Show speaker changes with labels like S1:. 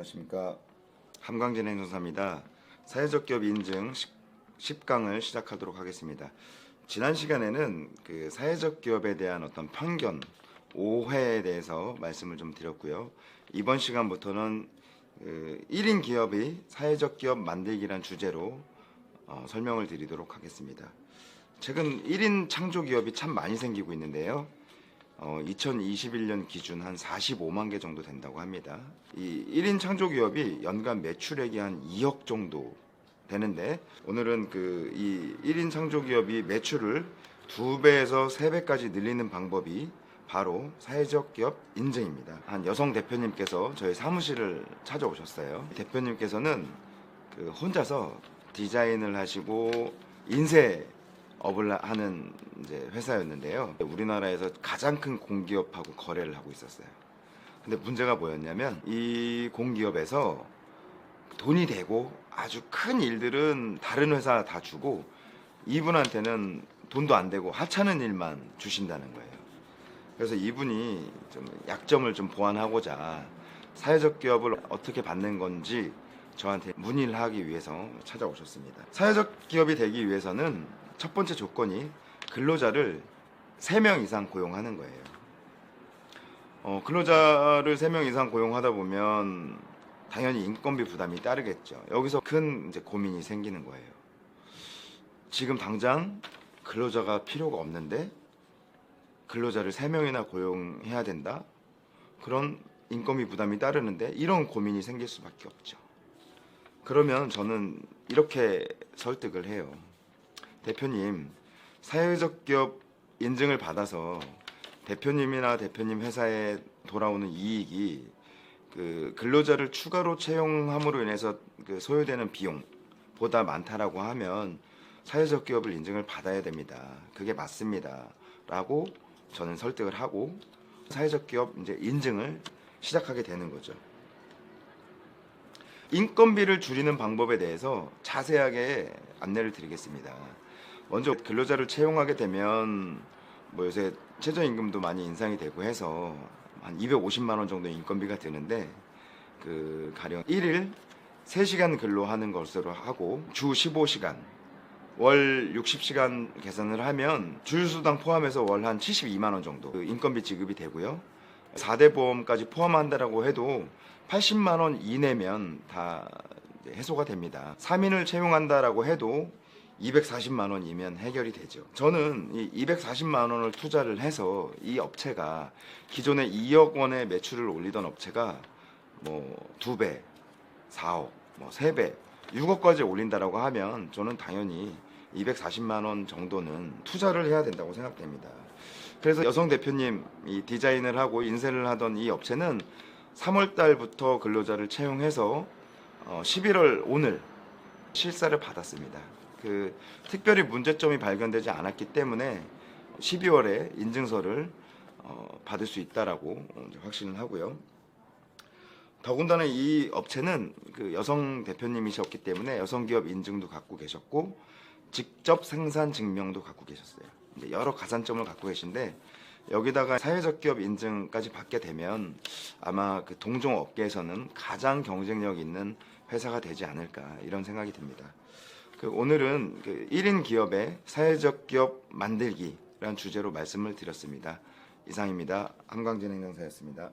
S1: 안녕하십니까. 함광진 행정사입니다. 사회적 기업 인증 10강을 시작하도록 하겠습니다. 지난 시간에는 그 사회적 기업에 대한 어떤 편견, 오해에 대해서 말씀을 좀 드렸고요. 이번 시간부터는 1인 기업의 사회적 기업 만들기란 주제로 설명을 드리도록 하겠습니다. 최근 1인 창조 기업이 참 많이 생기고 있는데요. 2021년 기준 한 45만 개 정도 된다고 합니다. 이 1인 창조 기업이 연간 매출액이 한 2억 정도 되는데, 오늘은 이 1인 창조 기업이 매출을 2배에서 3배까지 늘리는 방법이 바로 사회적 기업 인증입니다. 한 여성 대표님께서 저희 사무실을 찾아오셨어요. 대표님께서는 혼자서 디자인을 하시고 인쇄 업을 하는 이제 회사였는데요. 우리나라에서 가장 큰 공기업하고 거래를 하고 있었어요. 근데 문제가 뭐였냐면, 이 공기업에서 돈이 되고 아주 큰 일들은 다른 회사 다 주고 이분한테는 돈도 안 되고 하찮은 일만 주신다는 거예요. 그래서 이분이 좀 약점을 좀 보완하고자 사회적 기업을 어떻게 받는 건지 저한테 문의를 하기 위해서 찾아오셨습니다. 사회적 기업이 되기 위해서는 첫 번째 조건이 근로자를 3명 이상 고용하는 거예요. 근로자를 3명 이상 고용하다 보면 당연히 인건비 부담이 따르겠죠. 여기서 큰 이제 고민이 생기는 거예요. 지금 당장 근로자가 필요가 없는데 근로자를 3명이나 고용해야 된다? 그런 인건비 부담이 따르는데 이런 고민이 생길 수밖에 없죠. 그러면 저는 이렇게 설득을 해요. 대표님, 사회적 기업 인증을 받아서 대표님이나 대표님 회사에 돌아오는 이익이 근로자를 추가로 채용함으로 인해서 소요되는 비용보다 많다라고 하면 사회적 기업을 인증을 받아야 됩니다. 그게 맞습니다. 라고 저는 설득을 하고 사회적 기업 이제 인증을 시작하게 되는 거죠. 인건비를 줄이는 방법에 대해서 자세하게 안내를 드리겠습니다. 먼저 근로자를 채용하게 되면 요새 최저임금도 많이 인상이 되고 해서 한 250만 원 정도 인건비가 드는데, 가령 1일 3시간 근로하는 것으로 하고 주 15시간 월 60시간 계산을 하면 주휴수당 포함해서 월 한 72만 원 정도 인건비 지급이 되고요. 4대 보험까지 포함한다라고 해도 80만 원 이내면 다 해소가 됩니다. 3인을 채용한다라고 해도 240만 원이면 해결이 되죠. 저는 이 240만 원을 투자를 해서 이 업체가 기존에 2억 원의 매출을 올리던 업체가 2배, 4억, 3배, 6억까지 올린다라고 하면 저는 당연히 240만 원 정도는 투자를 해야 된다고 생각됩니다. 그래서 여성 대표님 이 디자인을 하고 인쇄를 하던 이 업체는 3월 달부터 근로자를 채용해서 11월 오늘 실사를 받았습니다. 특별히 문제점이 발견되지 않았기 때문에 12월에 인증서를 받을 수 있다라고 확신을 하고요. 더군다나 이 업체는 여성 대표님이셨기 때문에 여성 기업 인증도 갖고 계셨고 직접 생산 증명도 갖고 계셨어요. 이제 여러 가산점을 갖고 계신데, 여기다가 사회적 기업 인증까지 받게 되면 아마 동종 업계에서는 가장 경쟁력 있는 회사가 되지 않을까, 이런 생각이 듭니다. 오늘은 1인 기업의 사회적 기업 만들기라는 주제로 말씀을 드렸습니다. 이상입니다. 함광진 행정사였습니다.